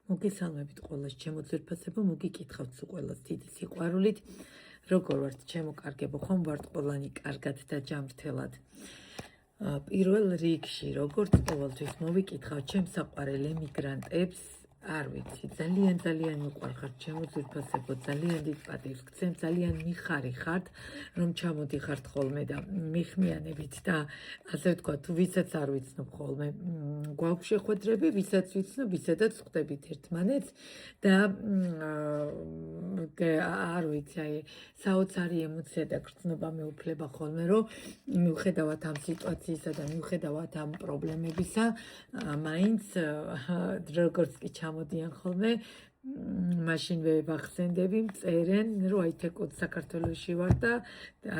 მოგესალმებით ყველას, ჩემო ძვირფასებო, მოგიკითხავთ სულ ყველას დიდი სიყვარულით. როგორ ვართ, ჩემო კარგებო, ხომ ვართ ყველანი კარგად და ჯანმრთელად. პირველ რიგში, როგორც ყოველთვის მოვიკითხავთ ჩემს საყვარელ ემიგრანტებს, არ ვიცი, ძალიან მიყვარხართ ჩემო ძვირფასებო, ძალიან დიდ პატივს გცემ, ძალიან მიხარი ხართ, რომ ჩამოდიხართ ხოლმე და მიხმიანებით და ასე ვთქვათ, თუ ვისაც არ ვიცნობ ხოლმე, გვაქვს შეხვედრები, ვისაც ვიცნობ, ვისედაც ხვდებით ერთმანეთს და არ ვიცი, აი, საოცარი ემოცია და გრძნობა მეუფლება ხოლმე, რომ მიუხედავად ამ სიტუაციისა და მიუხედავად ამ პრობლემებისა, მაინც როგორც კი ჩამოდიან ხოლმე, მაშინვე ვახსენდები, მწერენ, რომ აი თეკოდ საქართველოში ვარ და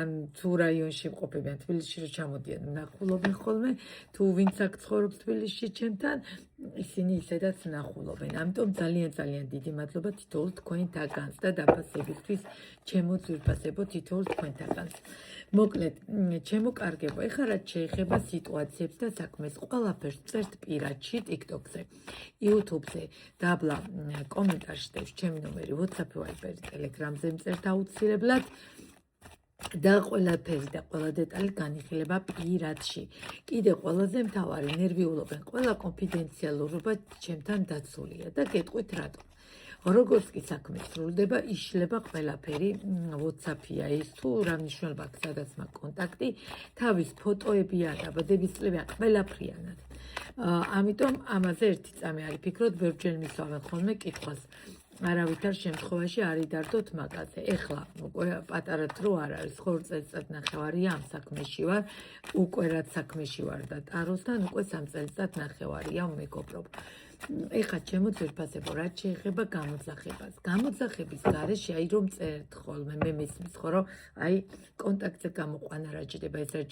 ან თუ რაიონში მყოფებიან, თბილისში რომ ჩამოდიან, ნახულობენ ხოლმე, თუ ვინც აქ ცხოვრობს თბილისში ჩემთან, ისინი ისედაც ნახულობენ. ამიტომ ძალიან დიდი მადლობა თითოეულ თქვენთაგანს და დაფასებისთვის, ჩემო ძვირფასებო, თითოეულ თქვენთაგანს. მოკლედ, ჩემო კარგებო, ეხლა რაც შეეხება სიტუაციებს და საქმეს, ყველაფერს წერთ პირადში TikTok-ზე, YouTube-ზე, დაბლა კომენტარში დევს ჩემი ნომერი, WhatsApp, Viber, Telegram-ზე მწერთ აუცილებლად. და ყველაფერი და ყველა დეტალი განიხილება პირადში. კიდე ყველაზე მთავარი, ნერვიულობენ, ყველა კონფიდენციალურობა ჩემთან დაცულია და გეტყვით რატომ. როგორც კი საქმე სრულდება, იშლება ყველაფერი WhatsApp-ია ის თუ რა მნიშვნელობა აქვს სადაც მაგ კონტაქტი, თავის ფოტოები, დაბადების წლები, ყველაფრიანად. ამიტომ ამაზე ერთი წამი არ იფიქროთ, ბევრჯერ მისვავენ ხოლმე კითხვას. არავითარ შემთხვევაში არ იდარდოთ მაგაზე. ეხლა უკვე პატარად რო არ არის, ხორ წელიწად ნახევარია ამ საქმეში ვარ, უკვე რაც საქმეში ვარ და ტაროსთან უკვე 3 წელიწად ნახევარია მეგობრობ. ეხლა ჩემო ძვირფასებო, რაც შეეხება გამოძახებას. გამოძახების გარეშე აი რომ წერთ ხოლმე, მე მესმის ხო, რომ აი კონტაქტზე გამოყვანა რა ჭირდება, ეს რა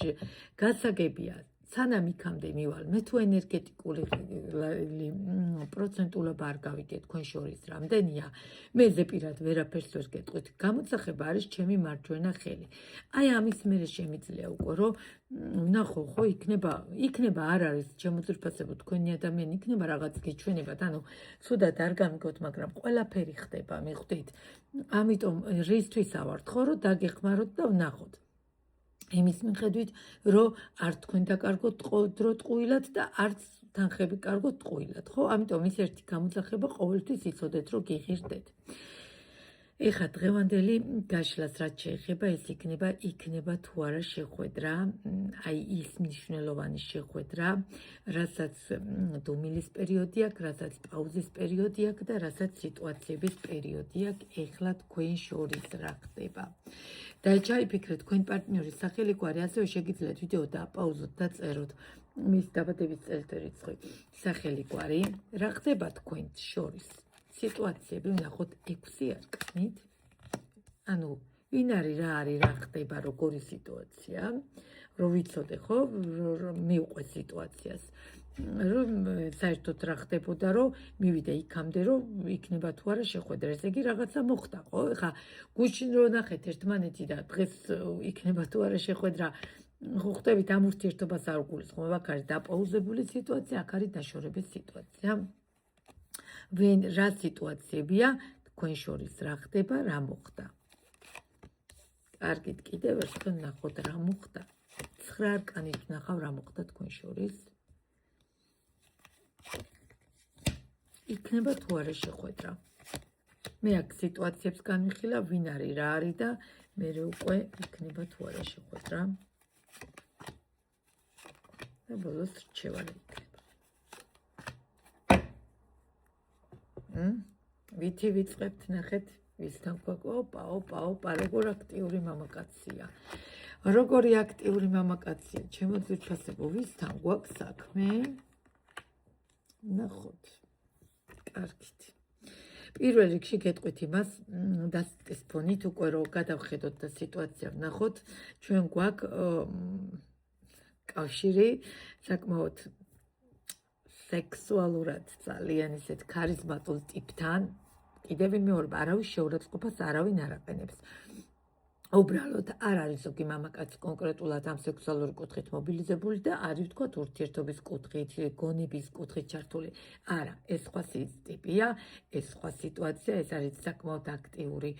გასაგებია. სანამ იქამდე მივალ, მე თუ ენერგეტიკული პროცენტულობა არ გავიგე თქვენ შორის რამდენია, მე ზეპირად ვერაფერს ვერ გეტყვით. გამოძახება არის ჩემი მარჯვენა ხელი. აი ამის მერე შემიძლია უკვე, რომ ვნახო, ხო, იქნება არ არის ჩემო ძვირფასებო, თქვენი ადამიანი იქნება რაღაც გეჩვენებათ, ანუ ცუდად არ გამიგოთ, მაგრამ ყველაფერი ხდება, მიხვდით. ამიტომ რისთვის ავართ, ხო, რომ დაგეხმაროთ და ვნახოთ. იმის მიხედვით, რომ არ თქვენ დაკარგოთ დრო ტყუილად და არც თანხები კარგოთ ტყუილად, ხო? ამიტომ ის ერთი გამოძახება ყოველთვის იცოდეთ, რომ გიღირდეთ. ეხლა დღევანდელი გაშლას რაც შეეხება, ეს იქნება თუ არა შეხვედრა, აი ის მნიშვნელოვანი შეხვედრა, რასაც დუმილის პერიოდი აქვს, რასაც პაუზის პერიოდი აქვს და რასაც სიტუაციების პერიოდი აქვს, ეხლა თქვენ შორის რა ხდება. და ჩაიფიქრეთ თქვენ პარტნიორის სახელი გვარი, ასევე შეგიძლიათ ვიდეო დააპაუზოთ და წეროთ მის დაბადების წელთაღრიცხვი, სახელი გვარი, რა ხდება თქვენ შორის. სიტუაციები ვნახოთ 6 არკანით. ანუ ვინ არის, რა ხდება, როგორი სიტუაცია, რომ ვიცოდე, ხო, მივყვე სიტუაციას. რომ საერთოდ რა ხდებოდა, რომ მივიდე იქამდე, რომ იქნება თუ არა შეხვედრა, ესე იგი რაღაცა მოხდა, ხო? ეხლა გუშინ რო ნახეთ ერთმანეთი და დღეს იქნება თუ არა შეხვედრა, ხო ხვდებით ამ ურთიერთობას არ გულისხმობ, აქ არის დაპაუზებული სიტუაცია, აქ არის დაშორების სიტუაცია. რა სიტუაციებია თქვენ შორის რა ხდება, რა მოხდა. კარგით, კიდევ ერთხელ ნახოთ რა მოხდა. 9 არკანით ნახავ რა მოხდა თქვენ შორის. იქნება თუ არა შეხვედრა. მე აქ სიტუაციებს განვიხილავ, ვინ არის, რა არის და მე უკვე იქნება თუ არა შეხვედრა. და ბოლოს რჩევანი იქნება. ვითი ვიწყებთ, ნახეთ, ვისთან ოპა, როგორ აქტიური მამაკაცია. როგორი აქტიური მამაკაცია, ჩემო ძვირფასებო, ვისთან გვაქვს საქმე? ნახოთ. კარგით. პირველ რიგში გეტყვით იმას, დასტის ფონით უკვე რო გადავხედოთ და სიტუაცია ვნახოთ, ჩვენ გვაქვს კავშირი საკმაოდ სექსუალურად ძალიან ისეთ ქარიზმატულ ტიპთან, კიდევ ვინმეორება, არავის შეურაცხყოფას არავინ არ აყენებს. უბრალოდ არ არის ზოგი მამაკაცი კონკრეტულად ამ სექსუალური კუთხით მობილიზებული და არის ვთქვათ ურთიერთობის კუთხით, გონების კუთხით ჩართული. არა, ეს სხვა ტიპია, ეს სხვა სიტუაცია, ეს არის საკმაოდ აქტიური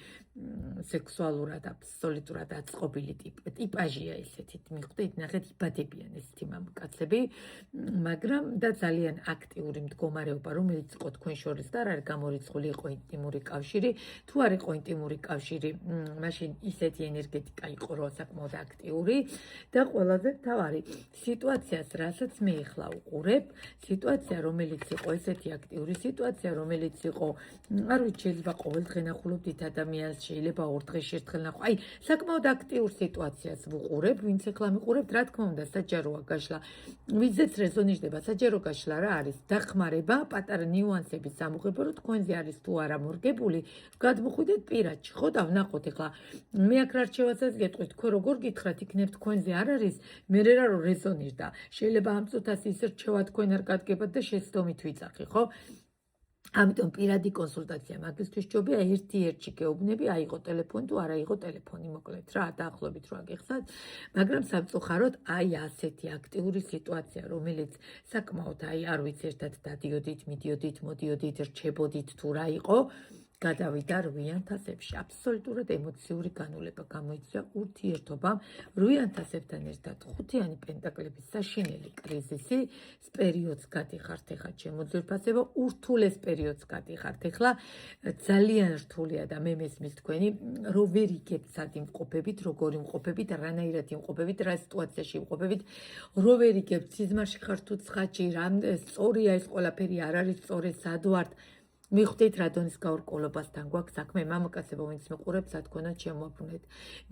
სექსუალურად აბსოლუტურად აწყობილი ტიპაჟია ესეთი. მიხვდით, ნახეთ, იბადებიან ესეთი მამაკაცები, მაგრამ და ძალიან აქტიური მდგომარეობა, რომელიც იყო თქვენ შორის და არ არის გამორიცხული იყო ინტიმური კავშირი, თუ არ იყო ინტიმური კავშირი, მაშინ ისეთი ენერგეტიკა იყო რო საკმაოდ აქტიური და ყველაზე მთავარი სიტუაციას, რასაც მე ახლა უყურებ, სიტუაცია რომელიც იყო ესეთი აქტიური სიტუაცია, რომელიც იყო არ ვიცი შეიძლება ყოველდღე ნახულობდით ადამიანს, შეიძლება ორ დღეში ერთხელ ნახო. აი, საკმაოდ აქტიურ სიტუაციას ვუყურებ, ვინც ახლა მიყურებთ, რა თქმა უნდა, საჯაროა გაშლა. ვიზეც რეზონიშდება, საჯარო გაშლა რა არის? დახმარება, პატარა ნიუანსების სამუღებო, რომ თქვენზე არის თუ არა მორგებული, გადმოხვიდეთ პირადში, ხო და ვნახოთ ახლა მე აქ რა რჩევასაც გეტყვით, თქვენ როგორ გითხრათ, იქნებ თქვენზე არ არის, მე რა რომ რეზონირდა. შეიძლება ამ წუთას ის რჩევა თქვენ არ გადგებათ და შეცდომით ვიძახი, ხო? ამიტომ პირადი კონსულტაცია მაგისთვის ჯობია ერთი-ერთში გეუბნები, აიღო ტელეფონი თუ არ აიღო ტელეფონი, მოკლედ რა, დაახლოებით რა გიხსნათ, მაგრამ სამწუხაროდ აი ასეთი აქტიური სიტუაცია, რომელიც საკმაოდ აი არ ვიცი ერთად დადიოდით, მიდიოდით, მოდიოდით, რჩებოდით თუ რა იყო, გადავიდა 8,000-ში. აბსოლუტურად ემოციური განულება გამოიწვია ურთიერთობამ 8,000-თან ერთად. ხუთიანი პენტაკლების საშინელი კრიზისი პერიოდს გადიხართ ახლა ჩემო ძვირფასებო, ურთულეს პერიოდს გადიხართ ახლა. ძალიან რთულია და მე მესმის თქვენი, რო ვერ იგებთ სად იმყოფებით, როგორი იმყოფებით, რანაირად იმყოფებით, რა სიტუაციაში იმყოფებით, რო ვერ იგებთ სიზმარში ხართ თუ ცხადში, რა სწორია ეს ყველაფერი, არ არის სწორი, სად ვართ. მიხვდით რა დონის გაურკვევლობასთან გვაქვს საქმე, მამაკაცებო, ვინც მიყურებთ, სათქონად შემოაბრუნეთ.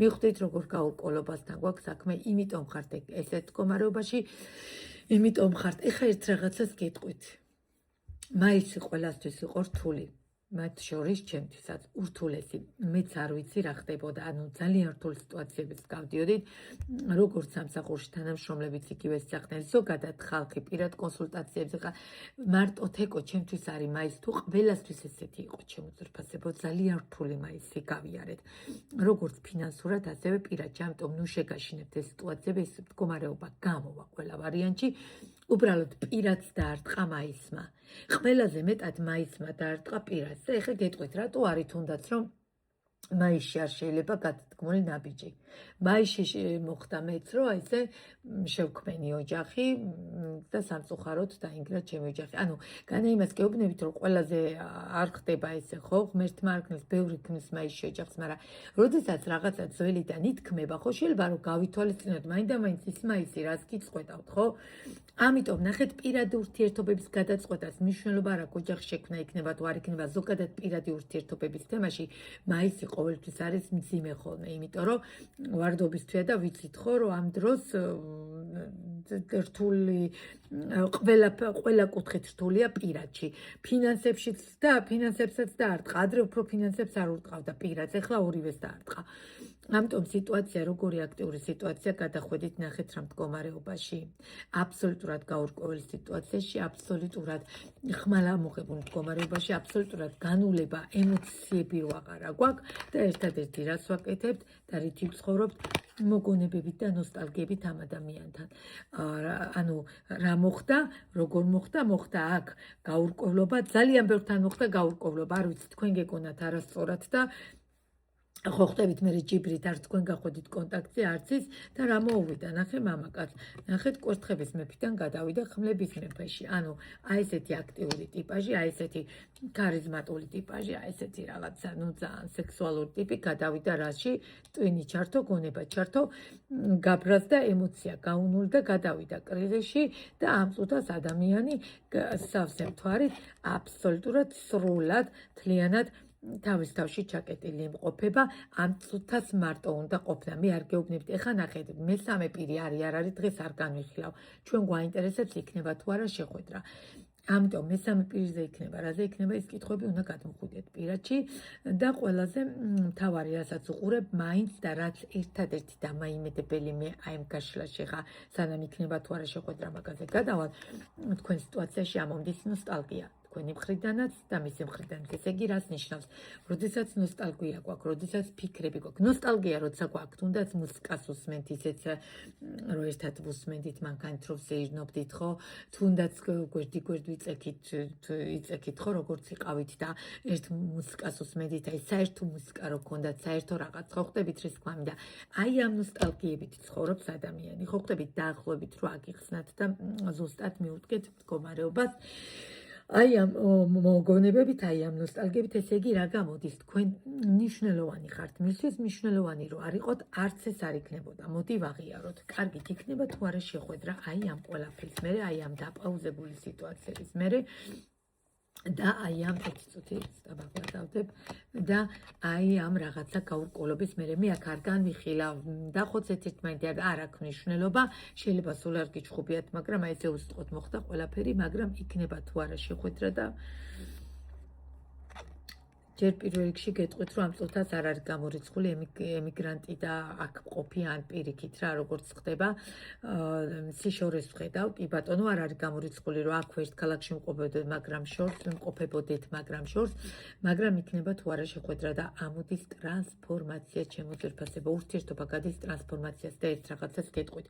მიხვდით როგორ გაურკვევლობასთან გვაქვს საქმე, იმიტომ ხართ ესეთ მდგომარეობაში, იმიტომ ხართ. ეხა ერთ რაღაცას გეტყვით. მაისი ყველასთვის იყო რთული. მათ შორის ჩემთვისაც ურთულესი. მეც არ ვიცი რა ხდებოდა, ანუ ძალიან რთულ სიტუაციებს გავდიოდით, როგორც სამსახურში თანამშრომლებიც იგივე საქმე, ზოგადად ხალხი პირად კონსულტაციებზე ხა მარტო თეკო ჩემთვის არის მაისი თუ ყველასთვის ესეთი იყო ჩემო ძვირფასებო, ძალიან რთული მაისი გავიარეთ. როგორც ფინანსურად, ასევე პირადში, ამიტომ ნუ შეგაშინებთ ეს სიტუაციები, ეს მდგომარეობა გამოვა ყველა ვარიანტში. უბრალოდ პირადს დაარტყა მაისმა. ყველაზე მეტად მაისმა დაარტყა პირადს. და ეხლა გეტყვით, რატო არის თუნდაც რომ მაისში არ შეიძლება გადადგმული ნაბიჯი. მაისში მოხდა მეც, რომ აი ესე შევქმენი ოჯახი და სამწუხაროდ დაინგრა ჩემი ოჯახი. ანუ განა იმას გეუბნებით, რომ ყველაზე არ ხდება ესე, ხო? ღმერთმა არ ქმნის, ბევრი ქმნის მაისში ოჯახს, მაგრამ როდესაც რაღაცა ძველიდან ითქმება, ხო, შეიძლება რომ გავითვალისწინოთ მაინდა-მაინც ის მაისი, რაც გიწყვეტავთ, ხო? ამიტომ ნახეთ პირადი ურთიერთობების გადაწყვეტას მნიშვნელობა რა ოჯახში შექმნა იქნება თუ არ იქნება ზოგადად პირადი ურთიერთობების თემაში მაისი ყოველთვის არის მძიმე ხოლმე, იმიტომ რომ ვარდობის თვია და ვიცით ხო რომ ამ დროს რთული ყველა კუთხით რთულია პირადში. ფინანსებშიც და ფინანსებსაც დაარტყა, ადრე უფრო ფინანსებს არ ურტყავდა პირადს, ეხლა ორივეს დაარტყა. ამიტომ სიტუაცია როგორი აქტიური სიტუაცია გადახვედით ნახეთ რა მდგომარეობაში. აბსოლუტურად გაურკვეველ სიტუაციაში, აბსოლუტურად ხმალამოღებულ მდგომარეობაში, აბსოლუტურად განულება, ემოციები რო აღარა გვაქვს და ერთადერთი რაც ვაკეთებთ და რითი ვცხოვრობთ, მოგონებებით და ნოსტალგიებით ამ ადამიანთან. ანუ რა მოხდა, როგორ მოხდა, მოხდა აქ გაურკვევლობა, ძალიან ბევრთან მოხდა გაურკვევლობა, არ ვიცი თქვენ გეკონათ არასწორად და ხო ხდებით მე ჯიბრით არც თქვენ გახვედით კონტაქტზე არც ის და რა მოუვიდა ნახე მამაკაც ნახეთ კვერთხების მეფიდან გადავიდა ხმლების მეფეში ანუ აი ესეთი აქტიური ტიპაჟი აი ესეთი ქარიზმატული ტიპაჟი აი ესეთი რაღაცა ნუ ძალიან სექსუალური ტიპი გადავიდა რაში ტვინი ჩართო გონება ჩართო გაბრაზ და ემოცია გაუნული და გადავიდა კრიზისში და ამ წუთას ადამიანი სავსე მთვარით აბსოლუტურად სრულად თლიანად თავის თავში ჩაკეტილი იმყოფება, ამ წუთას მარტო უნდა ყოფნა. მე არ გეუბნებით, ეხლა ნახეთ, მესამე პირი არის, არ არის, დღეს არ განვიხილავ. ჩვენ გვაინტერესებს იქნება თუ არა შეხვედრა. ამიტომ მესამე პირზე იქნება, რაზე იქნება ეს კითხვები უნდა გადმოხვიდეთ პირადში და ყველაზე მთავარი რასაც უყურებ, მაინც და რაც ერთადერთი დამაიმედებელი მე აი ამ გაშლაში ხა, სანამ იქნება თუ არა შეხვედრა მაგაზე გადავალ, თქვენ სიტუაციაში ამომდის ნოსტალგია. თქვენი მხრიდანაც და მისი მხრიდანაც. ესე იგი, რას ნიშნავს? როდესაც ნოსტალგია გვაქვს, როდესაც ფიქრები გვაქვს. ნოსტალგია როცა გვაქვს, თუნდაც მუსიკას უსმენთ, ისეც რომ ერთად ვუსმენდით, მანქანით რომ ვსეირნობდით, ხო? თუნდაც გვერდი იწექით, ხო, როგორც იყავით და ერთ მუსიკას უსმენდით, აი საერთო მუსიკა რო გქონდათ, საერთო რაღაც, ხო ხდებით რის თქვა მინდა. აი ამ ნოსტალგიებით ცხოვრობს ადამიანი, ხო ხდებით დაახლოებით რო აგიხსნათ და ზუსტად მიუდგეთ მდგომარეობას. აი ამ მოგონებებით, აი ამ ნოსტალგიებით, ესე იგი რა გამოდის, თქვენ მნიშვნელოვანი ხართ, მისთვის მნიშვნელოვანი რო არ იყოთ, არც ეს არ იქნებოდა. მოდი ვაღიაროთ. კარგით, იქნება თუ არა შეხვედრა აი ამ ყველაფრის მერე, აი ამ დაპაუზებული სიტუაციების მერე და აი ამ 1 წუთი დავაკლავდებ და აი ამ რაღაცა გაურკვევლობის მერე მე აქ არ განვიხილავ და ხოცეთ ერთმანეთი არ აქვს მნიშვნელობა, შეიძლება სულ არ გიჩხუბიათ, მაგრამ აი ესე უსტყოთ მოხდა ყველაფერი, მაგრამ იქნება თუ არა შეხვედრა და ჯერ პირველ რიგში გეტყვით, რომ ამ წუთას არ არის გამორიცხული ემიგრანტი და აქ ყოფი ან პირიქით რა, როგორც ხდება. სიშორეს ვხედავ, კი ბატონო, არ არის გამორიცხული, რომ აქ ერთ ქალაქში მყოფებოდეთ, მაგრამ შორს, მაგრამ იქნება თუ არა შეხვედრა და ამოდის ტრანსფორმაცია, ჩემო ძვირფასებო, ურთიერთობა გადის ტრანსფორმაციას და ერთ რაღაცას გეტყვით.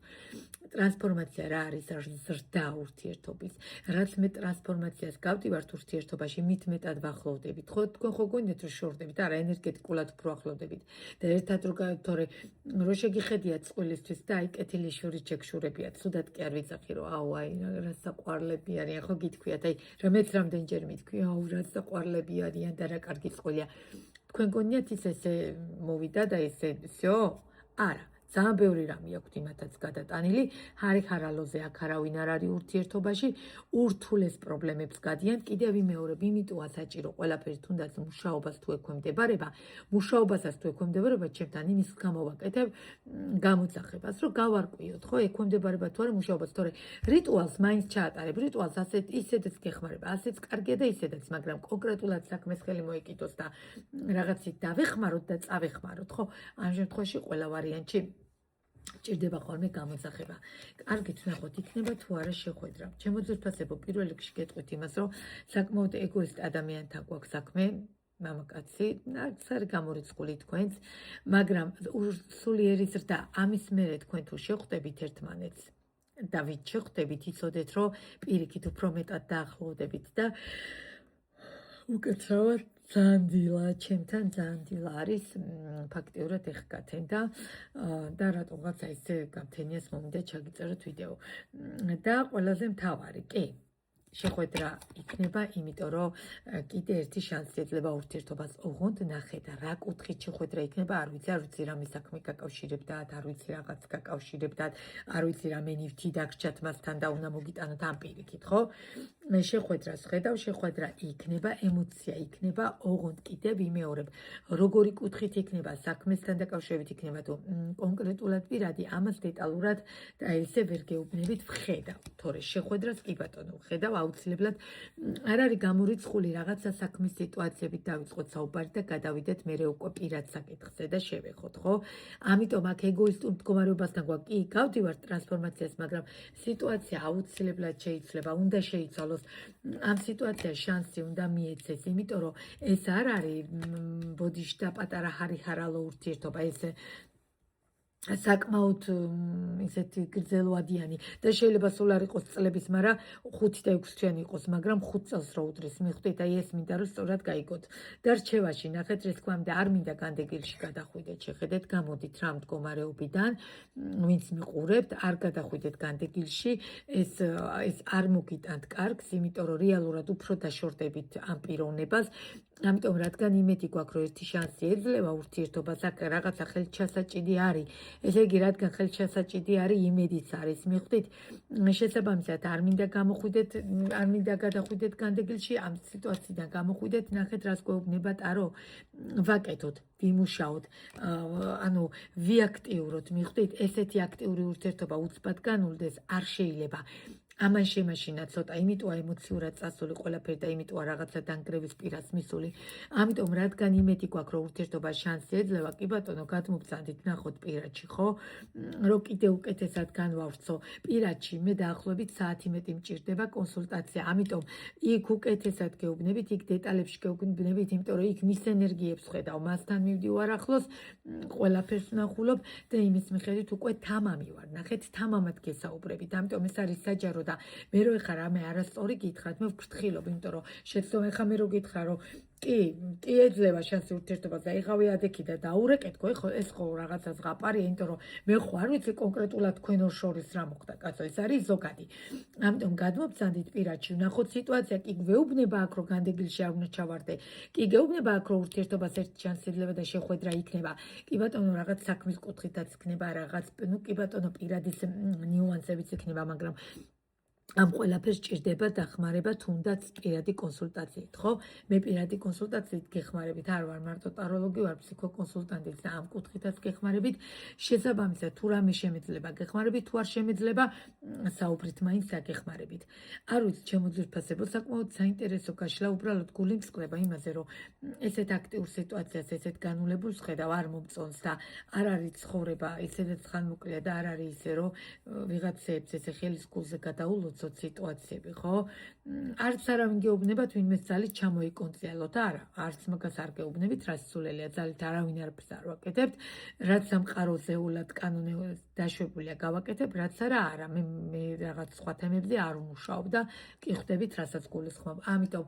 ტრანსფორმაცია რა არის? ზრდა ურთიერთობის. რაც მე ტრანსფორმაციას გავდივართ ურთიერთობაში, მით მეტად ვახლოვდებით, ხო? თქვენ ხო გონიათ რომ შორდებით, არა ენერგეტიკულად უფრო ახლოვდებით და ერთად რო შეგიხედიათ წყვილისთვის და აი კეთილი შური შეგშურებიათ, ცუდად კი არ ვიცახი რომ აუ აი რა საყვარლები არიან, ხო გითქვიათ, აი მეც რამდენჯერ მითქვი, აუ რა საყვარლები არიან და რა კარგი წყვილია. თქვენ გონიათ ის ესე მოვიდა და ესე всё? არა. ძალიან ბევრი რამე აქვს იმათაც გადატანილი, ხარალოზე აქ არავინ არ არის ურთიერთობაში, ურთულეს პრობლემებს გადიან, კიდევ ვიმეორებ, იმიტოა საჭირო ყველაფერი თუნდაც მუშაობას თუ ექვემდებარება, მუშაობასაც თუ ექვემდებარება, ჩემთან იმის გამოვაკეთებ გამოძახებას, რომ გავარკვიოთ, ხო, ექვემდებარება თუ არა მუშაობას, თორე რიტუალს მაინც ჩაატარებ, რიტუალს ისედაც გეხმარება, ასეც კარგია და ისედაც, მაგრამ კონკრეტულად საქმეს ხელი მოეკიდოს და რაღაცით დავეხმაროთ და წავეხმაროთ, ხო? ამ შემთხვევაში ყველა ვარიანტი ჭირდება ხოლმე გამოძახება. კარგით, ნახოთ, იქნება თუ არა შეხვედრა. ჩემო ძვირფასებო, პირველ რიგში გეტყვით იმას, რომ საკმაოდ ეგოისტ ადამიანთან გვაქვს საქმე, მამაკაცი, არც არის გამორიცხული თქვენც, მაგრამ სულიერი ზრდა, ამის მერე თქვენ თუ შეხვდებით ერთმანეთს და ვით შეხვდებით, იცოდეთ, რომ პირიქით უფრო მეტად დაახლოვდებით და უკეთრავად ძალიან დილა, ჩემთან ძალიან დილა არის, ფაქტიურად ეხ გათენდა და რატომღაც ესე გამთენიას მომინდა ჩაგიწეროთ ვიდეო. და ყველაზე მთავარი, კი, შეხვედრა იქნება, იმიტომ რომ კიდე ერთი შანსი ეძლევა ურთიერთობას ოღონდ ნახეთ, რა კუთხით შეხვედრა იქნება, არ ვიცი რამე საქმე გაკავშირებდათ, არ ვიცი რაღაც გაკავშირებდათ, არ ვიცი რამე ნივთი დაგრჩათ მასთან და უნდა მოგიტანოთ ამ პირიქით, ხო? მე შეხვედრას ხედავ, შეხვედრა იქნება, ემოცია იქნება, ოღონდ კიდე ვიმეორებ, როგორი კუთხით იქნება, საქმესთან დაკავშირებით იქნება თუ კონკრეტულად პირადი, ამას დეტალურად და ესე ვერ გეუბნებით, ვხედავ, თორე შეხვედრას კი ბატონო, ვხედავ აუცილებლად არ არის გამორიცხული რაღაცა საქმის სიტუაციებით დავიწყოთ საუბარი და გადავიდეთ მერე უკვე პირად საკითხზე და შევეხოთ, ხო? ამიტომ აქ ეგოისტურ მდგომარეობასთან გვაქვს, კი, გავდივართ ტრანსფორმაციას, მაგრამ სიტუაცია აუცილებლად შეიძლება, უნდა შეიცვალოს. ამ სიტუაციას შანსი უნდა მიეცეს, იმიტომ რომ ეს არ არის ბოდიში და პატარა ხარალო ურთიერთობა, ეს საკმაოდ ისეთი გრძელვადიანი და შეიძლება სულ არ იყოს წლების, მაგრამ 5 და 6 თვიანი იყოს, მაგრამ 5 წელს რო უდრის, მიხვდით, აი ეს მინდა რომ სწორად გაიგოთ. და რჩევაში ნახეთ, ეს თქვა მინდა, არ მინდა განდეგილში გადახვიდეთ, შეხედეთ, გამოდით რა მდგომარეობიდან, ვინც მიყურებთ, არ გადახვიდეთ განდეგილში, ეს არ მოგიტანთ კარგს, იმიტომ რომ რეალურად უფრო დაშორდებით ამ პიროვნებას. ამიტომ რადგან იმედი გვაქვს, რომ ერთი შანსი ეძლევა ურთიერთობას, აქ რაღაცა ხელჩასაჭიდი არის. ესე იგი, რადგან ხელჩასაჭიდი არის, იმედიც არის, მიხვდით? შესაბამისად, არ მინდა გადახვიდეთ განდეგილში, ამ სიტუაციიდან გამოხვიდეთ, ნახეთ, რას გვეუბნება ტარო, ვაკეთოთ, ვიმუშაოთ, ანუ ვიაქტიუროთ, მიხვდით? ესეთი აქტიური ურთიერთობა უცბად განულდეს, არ შეიძლება. ამან შემაშინა ცოტა, იმიტომ ემოციურად წასული ყველაფერი და იმიტომ რაღაცა დანგრევის პირას მისული. ამიტომ რადგან იმედი გვაქვს, რომ ურთიერთობა შანსი ეძლევა, კი ბატონო, გადმოგცანდით ნახოთ პირადში, ხო? რომ კიდე უკეთესად განვავრცო პირადში, მე დაახლოებით საათი მეტი მჭირდება კონსულტაცია. ამიტომ იქ უკეთესად გეუბნებით, იქ დეტალებში გეუბნებით, იმიტომ რომ იქ მის ენერგიებს ხედავ, მასთან მივდივარ ახლოს, ყველაფერს ვნახულობ და იმის მიხედვით უკვე თამამი ვარ. ნახეთ, თამამად გესაუბრებით. ამიტომ ეს არის საჯარო და მე რო ეხა რამე არასწორი გითხრათ, მე ვფრთხილობ, იმიტომ რომ შეცდომ ეხა მე რო გითხრა, რომ კი ეძლევა შანსი ურთიერთობაზე, იღავი ადექი და დაურეკეთო, ეხო ეს ხო რაღაცა ზღაპარია, იმიტომ რომ მე ხო არ ვიცი კონკრეტულად თქვენ ორ შორის რა მოხდა, კაცო, ეს არის ზოგადი. ამიტომ გადმობცანდით პირადში, ვნახოთ სიტუაცია, კი გვეუბნება აქ, რომ განდეგილში არ უნდა ჩავარდე, კი გეუბნება აქ, რომ ურთიერთობას ერთი შანსი ეძლევა და შეხვედრა იქნება. კი ბატონო, რაღაც საქმის კუთხითაც იქნება, რაღაც, კი ბატონო, პირადის ნიუანსებიც იქნება, მაგრამ ამ ყველაფერს ჭირდება დახმარება თუნდაც პირადი კონსულტაციით, ხო? მე პირადი კონსულტაციით გეხმარებით არ ვარ, მარტო ტაროლოგი ვარ, ფსიქოკონსულტანტიც და ამ კუთხითაც გეხმარებით. შესაბამისად, თუ რამე შემეძლება გეხმარებით, თუ არ შემეძლება, საუბრით მაინც დაგეხმარებით. არ ვიცი, ჩემო ძვირფასებო, საკმაოდ საინტერესო გაშლა, უბრალოდ გული მსკრება იმაზე, რომ ესეთ აქტიურ სიტუაციას, ესეთ განულებულს ხედავ, არ მომწონს და არ არის ცხოვრება ისედაც ხანმოკლეა და არ არის ისე, რომ ვიღაცებს ესე ხელის გულზე გადაულოცოთ სიტუაციები, ხო? არც არავინ გეუბნება თვინმეს ძალით ჩამოიკონტროლოთ, არა, არც მაგას არ გეუბნებით, რაც სულელია ძალით არავინ არაფერს არ ვაკეთებთ, რაც სამყაროზე ულად კანონზე დაშვებულია გავაკეთებ, რაც არა, მე რაღაც სხვა თემებზე არ ვმუშაობ და კი ხვდებით, რასაც გულისხმობ. ამიტომ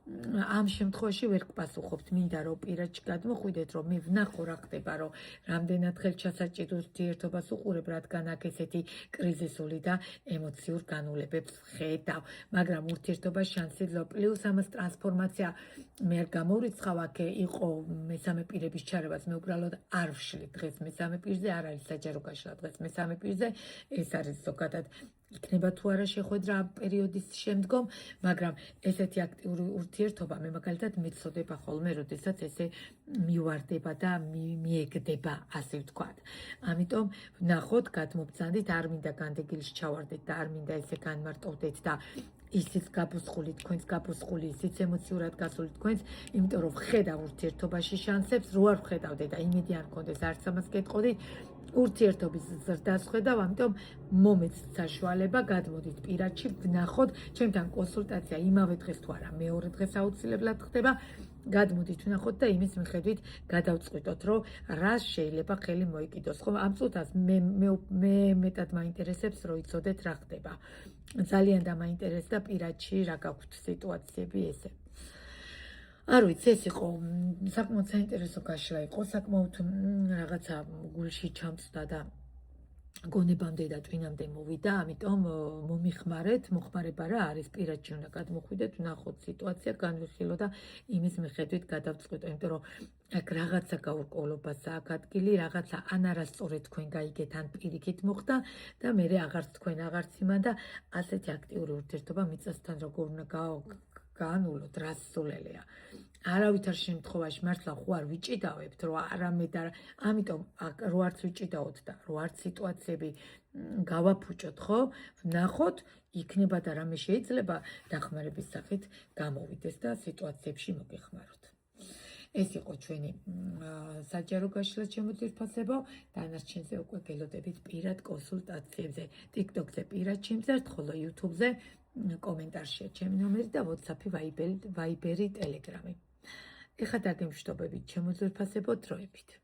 ამ შემთხვევაში ვერ გპასუხობთ, მინდა რომ პირადში გადმოხვიდეთ, რომ მე ვნახო რა ხდება, რომ რამდენად ხელჩასაჭირ ურთიერთობას უყურებ, რადგან აქ ესეთი კრიზისული და ემოციურ განულებებს ხედავ, მაგრამ ურთიერთობა შანსი ეძლევა, პლუს ამას ტრანსფორმაცია მე არ გამორიცხავ, აქ იყო მესამე პირების ჩარევაც, მე უბრალოდ არ ვშლი დღეს მესამე პირზე, არ არის საჯარო გაშლა დღეს მესამე პირზე, ეს არის ზოგადად იქნება თუ არა შეხვედრა ამ პერიოდის შემდგომ, მაგრამ ესეთი აქტიური ურთიერთობა მე მაგალითად მეცოდება ხოლმე, როდესაც ესე მივარდება და მიეგდება, ასე ვთქვათ. ამიტომ ვნახოთ, გადმობცანდით, არ მინდა განდეგილში ჩავარდეთ და არ მინდა ესე განმარტოვდეთ და ისიც გაბუსხული თქვენს გაბუსხული, ისიც ემოციურად გასული თქვენს, იმიტომ რომ ვხედავ ურთიერთობაში შანსებს, რო არ ვხედავდე და იმედი არ მქონდეს, არც ამას გეტყოდით, ურთიერთობის ზრდას ვხედავ, ამიტომ მომეც საშუალება, გადმოდით პირადში, ვნახოთ, ჩემთან კონსულტაცია იმავე დღეს თუ არა, მეორე დღეს აუცილებლად ხდება, გადმოდით ვნახოთ და იმის მიხედვით გადავწყვიტოთ, რომ რა შეიძლება ხელი მოიკიდოს. ხო, ამ წუთას მე მეტად მაინტერესებს, რომ იცოდეთ რა ხდება. ძალიან დამაინტერესდა პირადში რა გაქვთ სიტუაციები ესე. არ ვიცი, ეს იყო საკმაოდ საინტერესო გაშლა იყო, საკმაოდ რაღაცა გულში ჩამწვდა და გონებამდე და ტვინამდე მოვიდა, ამიტომ მომიხმარეთ, მოხმარება რა არის, პირადში უნდა გადმოხვიდეთ, ვნახოთ სიტუაცია, განვიხილო და იმის მიხედვით გადავწყვიტო, იმიტომ რომ აქ რაღაცა გაურკვევლობასა აქ ადგილი, რაღაცა ან არასწორად თქვენ გაიგეთ, ან პირიქით მოხდა და მე აღარც თქვენ, აღარც იმან და ასეთი აქტიური ურთიერთობა მიწასთან როგორ უნდა განულოთ, რას სულელია. არავითარ შემთხვევაში მართლა ხო არ ვიჭიდავებთ, რომ არამედ ამიტომ რო არც ვიჭიდაოთ და რო არც სიტუაციები გავაფუჭოთ, ხო? ვნახოთ, იქნება და რამე შეიძლება დახმარების სახით გამოვიდეს და სიტუაციებში მოგეხმაროთ. ეს იყო ჩვენი საჯარო გაშლა, ჩემო ძვირფასებო, დანარჩენზე უკვე გელოდებით პირად კონსულტაციებზე, TikTok-ზე პირად ჩემზართ, ხოლო YouTube-ზე კომენტარშია ჩემი ნომერი და WhatsApp-ი, Viber-ი, Telegram-ი. ეხლა დაგემშვიდობებით, ჩემო ძვირფასებო, დროებით.